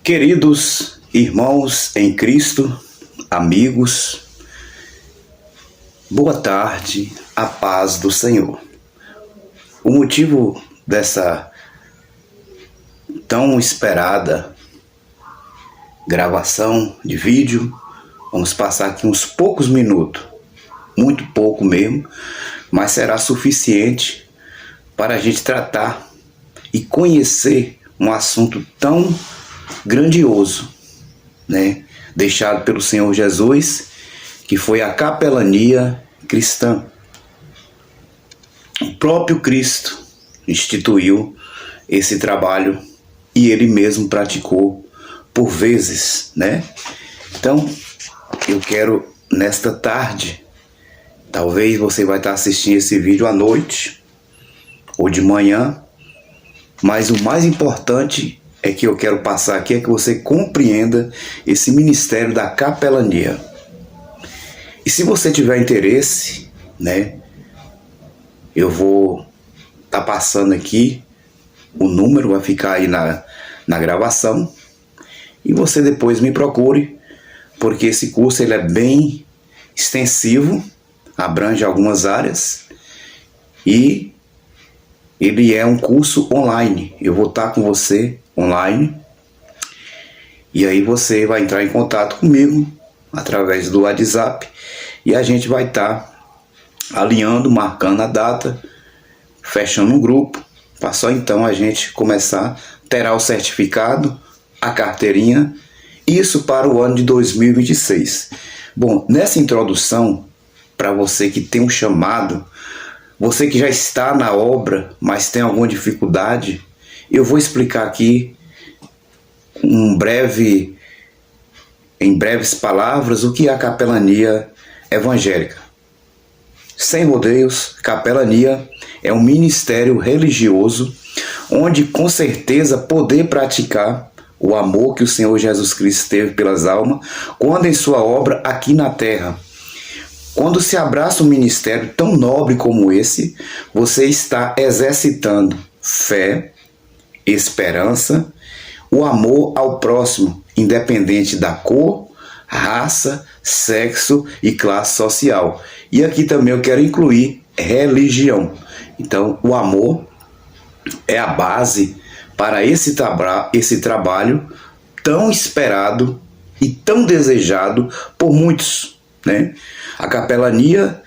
Queridos irmãos em Cristo, amigos, boa tarde, a paz do Senhor. O motivo dessa tão esperada gravação de vídeo, vamos passar aqui uns poucos minutos, muito pouco mesmo, mas será suficiente para a gente tratar e conhecer um assunto tão grandioso, né? Deixado pelo Senhor Jesus, que foi a capelania cristã. O próprio Cristo instituiu esse trabalho e ele mesmo praticou por vezes, né? Então, eu quero nesta tarde, talvez você vai estar assistindo esse vídeo à noite ou de manhã, mas o mais importante é que eu quero passar aqui é que você compreenda esse ministério da capelania. E se você tiver interesse, né, eu vou estar passando aqui o número, vai ficar aí na gravação, e você depois me procure, porque esse curso ele é bem extensivo, abrange algumas áreas, e ele é um curso online. Eu vou estar com você online, e aí você vai entrar em contato comigo através do WhatsApp, e a gente vai estar alinhando, marcando a data, fechando um grupo, para só então a gente começar, terá o certificado, a carteirinha, isso para o ano de 2026. Bom, nessa introdução, para você que tem um chamado, você que já está na obra, mas tem alguma dificuldade, eu vou explicar aqui em breves palavras o que é a capelania evangélica. Sem rodeios, capelania é um ministério religioso onde com certeza poder praticar o amor que o Senhor Jesus Cristo teve pelas almas quando em sua obra aqui na terra. Quando se abraça um ministério tão nobre como esse, você está exercitando fé, esperança, o amor ao próximo, independente da cor, raça, sexo e classe social. E aqui também eu quero incluir religião. Então, o amor é a base para esse trabalho tão esperado e tão desejado por muitos, né? A capelania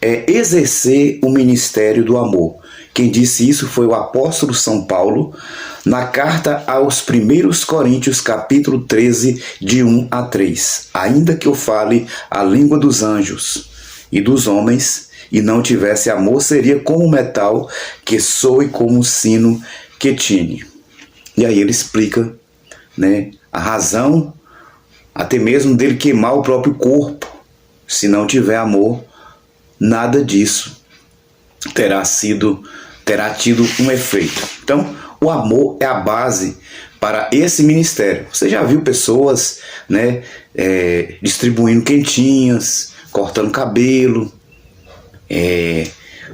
é exercer o ministério do amor. Quem disse isso foi o apóstolo São Paulo, na carta aos 1 Coríntios, capítulo 13, de 1 a 3. Ainda que eu fale a língua dos anjos e dos homens, e não tivesse amor, seria como metal que soe como um sino que tine. E aí ele explica, né, a razão até mesmo dele queimar o próprio corpo. Se não tiver amor, nada disso terá tido um efeito. Então, o amor é a base para esse ministério. Você já viu pessoas, né, distribuindo quentinhas, cortando cabelo.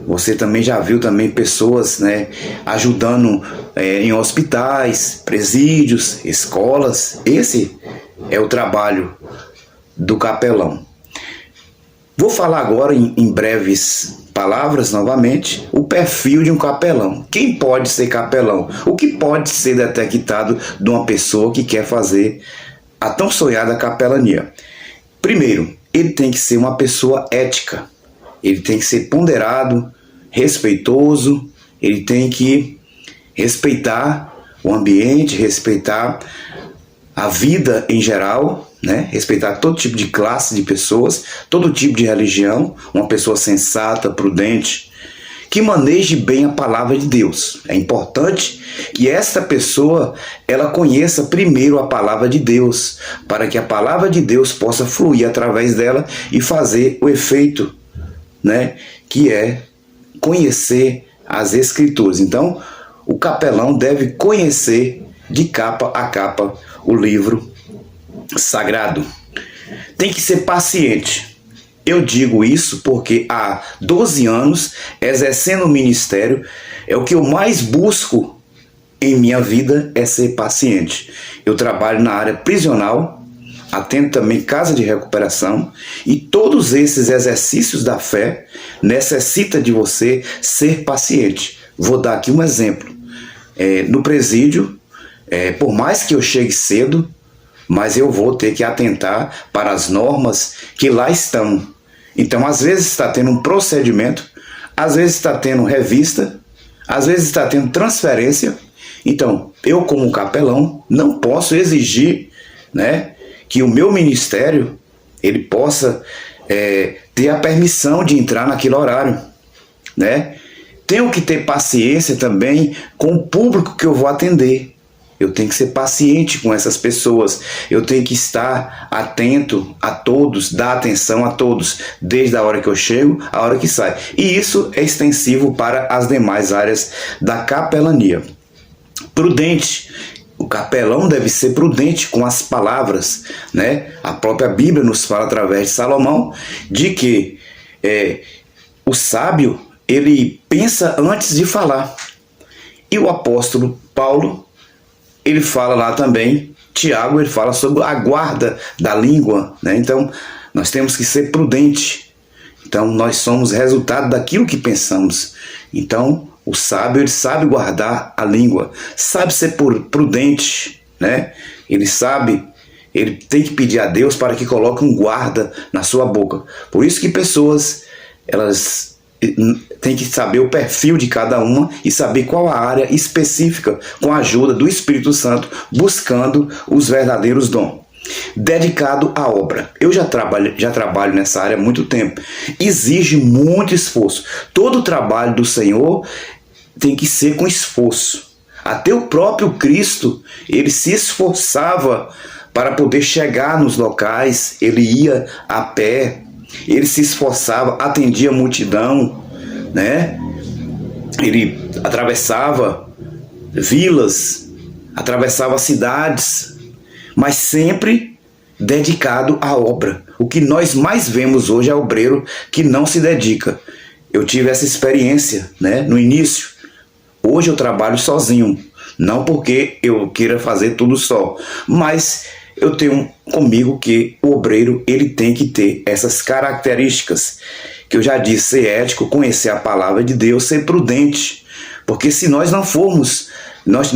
Você também já viu também pessoas, né, ajudando em hospitais, presídios, escolas. Esse é o trabalho do capelão. Vou falar agora em breves palavras novamente o perfil de um capelão. Quem pode ser capelão? O que pode ser detectado de uma pessoa que quer fazer a tão sonhada capelania? Primeiro, ele tem que ser uma pessoa ética. Ele tem que ser ponderado, respeitoso, ele tem que respeitar o ambiente, respeitar a vida em geral, né? Respeitar todo tipo de classe de pessoas, todo tipo de religião, uma pessoa sensata, prudente, que maneje bem a palavra de Deus. É importante que esta pessoa ela conheça primeiro a palavra de Deus, para que a palavra de Deus possa fluir através dela e fazer o efeito, né, que é conhecer as Escrituras. Então, o capelão deve conhecer de capa a capa o livro sagrado. Tem que ser paciente. Eu digo isso porque há 12 anos, exercendo o ministério, é o que eu mais busco em minha vida é ser paciente. Eu trabalho na área prisional, atendo também casa de recuperação, e todos esses exercícios da fé necessitam de você ser paciente. Vou dar aqui um exemplo. No presídio, por mais que eu chegue cedo, mas eu vou ter que atentar para as normas que lá estão. Então, às vezes está tendo um procedimento, às vezes está tendo revista, às vezes está tendo transferência. Então, eu como capelão não posso exigir, né, que o meu ministério ele possa ter a permissão de entrar naquele horário, né? Tenho que ter paciência também com o público que eu vou atender. Eu tenho que ser paciente com essas pessoas. Eu tenho que estar atento a todos, dar atenção a todos, desde a hora que eu chego à hora que sai. E isso é extensivo para as demais áreas da capelania. Prudente. O capelão deve ser prudente com as palavras, né? A própria Bíblia nos fala através de Salomão de que o sábio ele pensa antes de falar. E o apóstolo Paulo ele fala lá também, Tiago, ele fala sobre a guarda da língua, né? Então, nós temos que ser prudentes. Então, nós somos resultado daquilo que pensamos. Então, o sábio, ele sabe guardar a língua, sabe ser prudente, né? Ele sabe, ele tem que pedir a Deus para que coloque um guarda na sua boca. Por isso que pessoas, elas tem que saber o perfil de cada uma e saber qual a área específica com a ajuda do Espírito Santo, buscando os verdadeiros dons. Dedicado à obra. Eu já trabalho nessa área há muito tempo. Exige muito esforço. Todo o trabalho do Senhor tem que ser com esforço. Até o próprio Cristo, ele se esforçava para poder chegar nos locais, ele ia a pé. Ele se esforçava, atendia a multidão, né? Ele atravessava vilas, atravessava cidades, mas sempre dedicado à obra. O que nós mais vemos hoje é obreiro que não se dedica. Eu tive essa experiência, né, no início. Hoje eu trabalho sozinho, não porque eu queira fazer tudo só, mas eu tenho comigo que o obreiro ele tem que ter essas características que eu já disse, ser ético, conhecer a palavra de Deus, ser prudente, porque se nós não formos, nós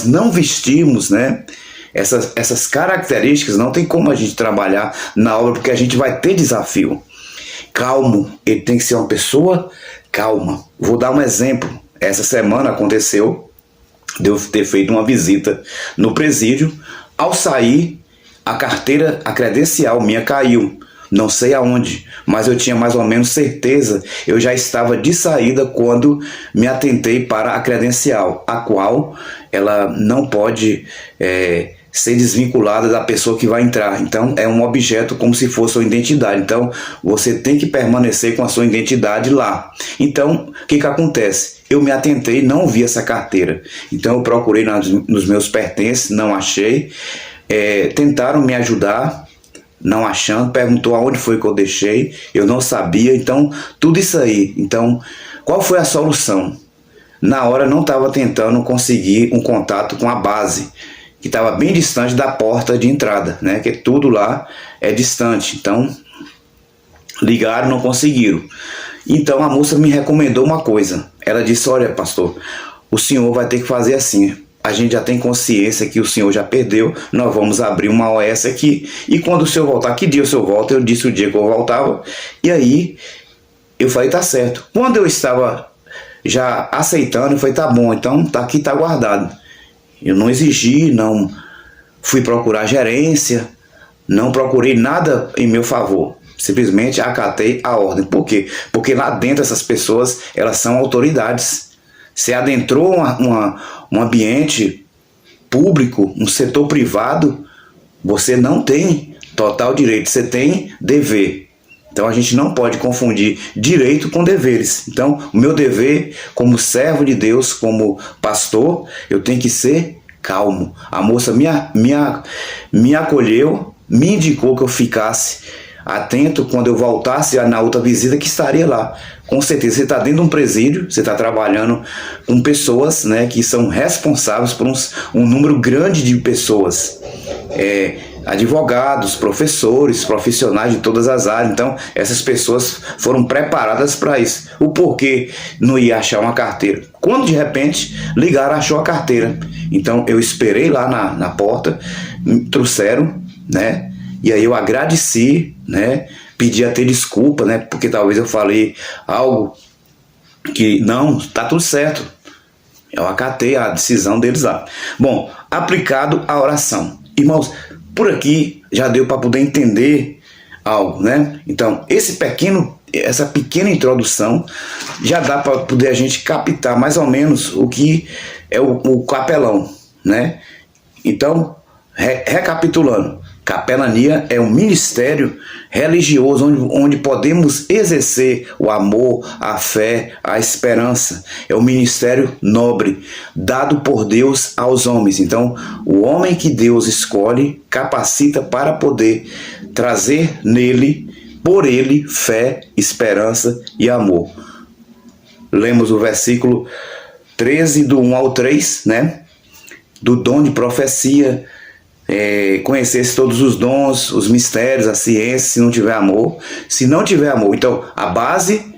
não vestimos, né, essas características, não tem como a gente trabalhar na obra, porque a gente vai ter desafio. Calmo, ele tem que ser uma pessoa calma. Vou dar um exemplo. Essa semana aconteceu de eu ter feito uma visita no presídio. Ao sair, a carteira, a credencial minha caiu. Não sei aonde, mas eu tinha mais ou menos certeza. Eu já estava de saída quando me atentei para a credencial, a qual ela não pode ser desvinculada da pessoa que vai entrar. Então, é um objeto como se fosse uma identidade. Então, você tem que permanecer com a sua identidade lá. Então, o que acontece? Eu me atentei, não vi essa carteira. Então, eu procurei nos meus pertences, não achei. Tentaram me ajudar, não achando. Perguntou aonde foi que eu deixei. Eu não sabia. Então, tudo isso aí. Então, qual foi a solução? Na hora, não estava tentando conseguir um contato com a base, que estava bem distante da porta de entrada, né? Que tudo lá é distante. Então, ligaram, não conseguiram. Então, a moça me recomendou uma coisa. Ela disse, olha, pastor, o senhor vai ter que fazer assim. A gente já tem consciência que o senhor já perdeu, nós vamos abrir uma OS aqui, e quando o senhor voltar, que dia o senhor volta? Eu disse o dia que eu voltava, e aí eu falei, tá certo. Quando eu estava já aceitando, eu falei, tá bom, então tá aqui, tá guardado. Eu não exigi, não fui procurar gerência, não procurei nada em meu favor. Simplesmente acatei a ordem. Por quê? Porque lá dentro essas pessoas, elas são autoridades. Você adentrou um ambiente público, um setor privado, você não tem total direito, você tem dever. Então a gente não pode confundir direito com deveres. Então o meu dever como servo de Deus, como pastor, eu tenho que ser calmo. A moça me acolheu, me indicou que eu ficasse atento quando eu voltasse na outra visita que estaria lá. Com certeza, você está dentro de um presídio, você está trabalhando com pessoas, né, que são responsáveis por um número grande de pessoas. Advogados, professores, profissionais de todas as áreas. Então, essas pessoas foram preparadas para isso. O porquê não ia achar uma carteira? Quando de repente ligaram, achou a carteira. Então, eu esperei lá na porta, me trouxeram, né? E aí eu agradeci, né? Pedi até desculpa, né? Porque talvez eu falei algo que não, tá tudo certo. Eu acatei a decisão deles lá. Bom, aplicado à oração. Irmãos, por aqui já deu para poder entender algo, né? Então, essa pequena introdução já dá para poder a gente captar mais ou menos o que é o capelão, né? Então, recapitulando, capelania é um ministério religioso onde podemos exercer o amor, a fé, a esperança. É um ministério nobre, dado por Deus aos homens. Então, o homem que Deus escolhe, capacita para poder trazer por ele, fé, esperança e amor. Lemos o versículo 13, do 1 ao 3, né? Do dom de profecia, conhecesse todos os dons, os mistérios, a ciência, se não tiver amor. Se não tiver amor, então a base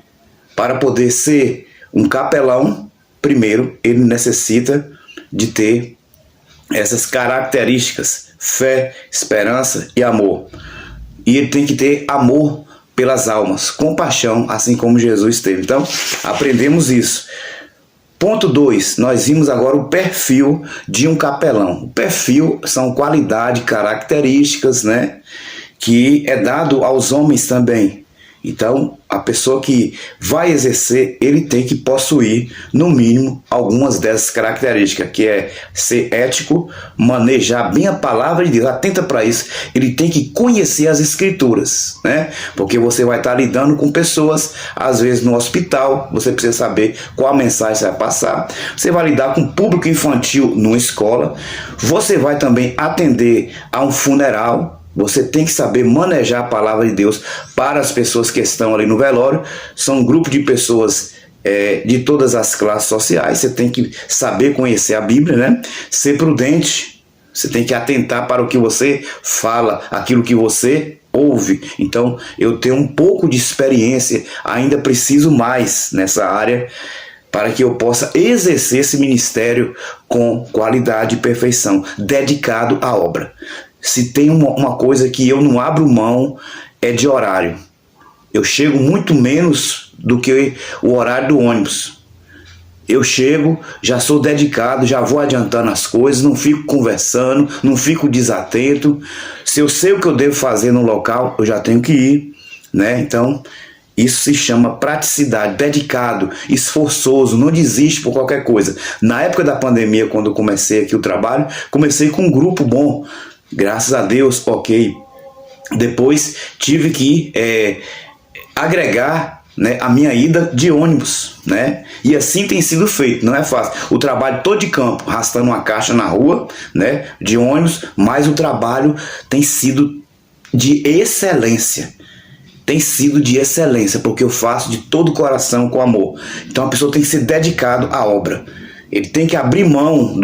para poder ser um capelão, primeiro, ele necessita de ter essas características: fé, esperança e amor. E ele tem que ter amor pelas almas, compaixão, assim como Jesus teve. Então, aprendemos isso. Ponto 2, nós vimos agora o perfil de um capelão. O perfil são qualidades, características, né, que é dado aos homens também. Então, a pessoa que vai exercer, ele tem que possuir, no mínimo, algumas dessas características, que é ser ético, manejar bem a palavra de Deus. Atenta para isso, ele tem que conhecer as escrituras, né? Porque você vai estar lidando com pessoas, às vezes no hospital, você precisa saber qual a mensagem você vai passar. Você vai lidar com público infantil numa escola, você vai também atender a um funeral. Você tem que saber manejar a palavra de Deus para as pessoas que estão ali no velório. São um grupo de pessoas de todas as classes sociais. Você tem que saber conhecer a Bíblia, né? Ser prudente. Você tem que atentar para o que você fala, aquilo que você ouve. Então, eu tenho um pouco de experiência, ainda preciso mais nessa área para que eu possa exercer esse ministério com qualidade e perfeição, dedicado à obra. Se tem uma coisa que eu não abro mão, é de horário. Eu chego muito menos do que o horário do ônibus. Eu chego, já sou dedicado, já vou adiantando as coisas, não fico conversando, não fico desatento. Se eu sei o que eu devo fazer no local, eu já tenho que ir, né? Então, isso se chama praticidade, dedicado, esforçoso, não desiste por qualquer coisa. Na época da pandemia, quando eu comecei aqui o trabalho, comecei com um grupo bom. Graças a Deus, ok. Depois tive que agregar, né, a minha ida de ônibus, né? E assim tem sido feito, não é fácil. O trabalho todo de campo, arrastando uma caixa na rua, né, de ônibus, mas o trabalho tem sido de excelência. Tem sido de excelência, porque eu faço de todo o coração, com amor. Então a pessoa tem que ser dedicado à obra. Ele tem que abrir mão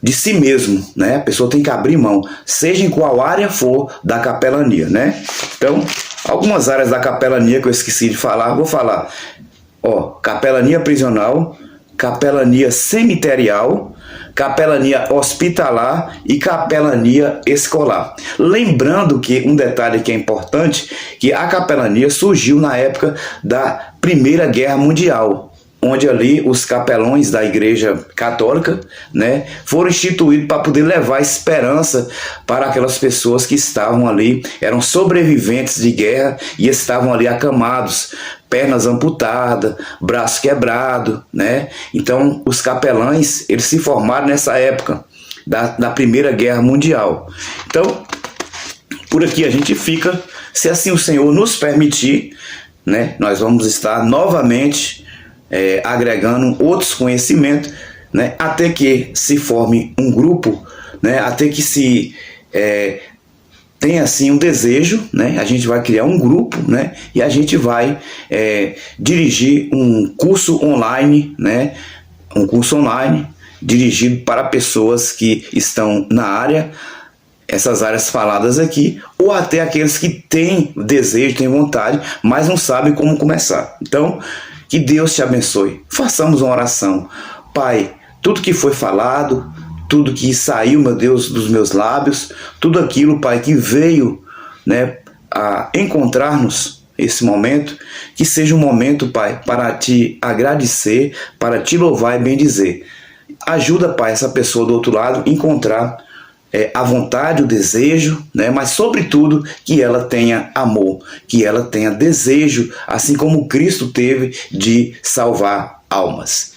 de si mesmo, né? A pessoa tem que abrir mão, seja em qual área for da capelania, né? Então, algumas áreas da capelania que eu esqueci de falar, vou falar. Capelania prisional, capelania cemiterial, capelania hospitalar e capelania escolar. Lembrando que um detalhe que é importante, que a capelania surgiu na época da Primeira Guerra Mundial, onde ali os capelões da Igreja Católica, né, foram instituídos para poder levar esperança para aquelas pessoas que estavam ali, eram sobreviventes de guerra e estavam ali acamados, pernas amputadas, braço quebrado, né? Então, os capelães, eles se formaram nessa época da Primeira Guerra Mundial. Então, por aqui a gente fica, se assim o Senhor nos permitir, né, nós vamos estar novamente agregando outros conhecimentos, né, até que se forme um grupo, né, até que se tem assim um desejo, né? A gente vai criar um grupo, né? E a gente vai dirigir um curso online, né? Um curso online dirigido para pessoas que estão na área, essas áreas faladas aqui, ou até aqueles que têm desejo, têm vontade, mas não sabem como começar. Então, que Deus te abençoe. Façamos uma oração. Pai, tudo que foi falado, tudo que saiu, meu Deus, dos meus lábios, tudo aquilo, Pai, que veio, né, a encontrar-nos esse momento, que seja um momento, Pai, para te agradecer, para te louvar e bendizer. Ajuda, Pai, essa pessoa do outro lado a encontrar a vontade, o desejo, né? Mas sobretudo que ela tenha amor, que ela tenha desejo, assim como Cristo teve, de salvar almas.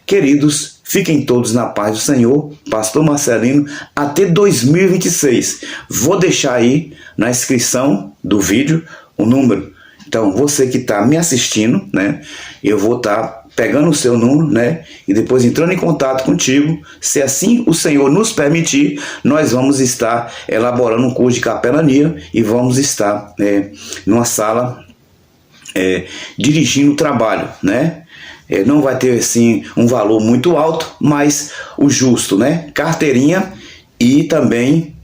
Queridos, fiquem todos na paz do Senhor. Pastor Marcelino, até 2026. Vou deixar aí na descrição do vídeo o número. Então, você que está me assistindo, né? Eu vou estar pegando o seu número, né? E depois entrando em contato contigo. Se assim o Senhor nos permitir, nós vamos estar elaborando um curso de capelania e vamos estar numa sala dirigindo o trabalho, né? Não vai ter assim um valor muito alto, mas o justo, né? Carteirinha e também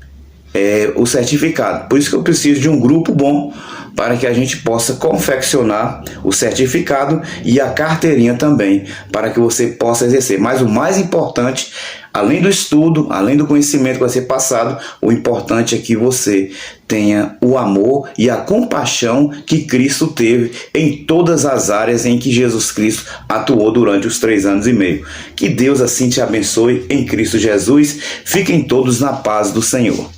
o certificado. Por isso que eu preciso de um grupo bom para que a gente possa confeccionar o certificado e a carteirinha também, para que você possa exercer. Mas o mais importante, além do estudo, além do conhecimento que vai ser passado, o importante é que você tenha o amor e a compaixão que Cristo teve em todas as áreas em que Jesus Cristo atuou durante os 3 anos e meio. Que Deus assim te abençoe em Cristo Jesus. Fiquem todos na paz do Senhor.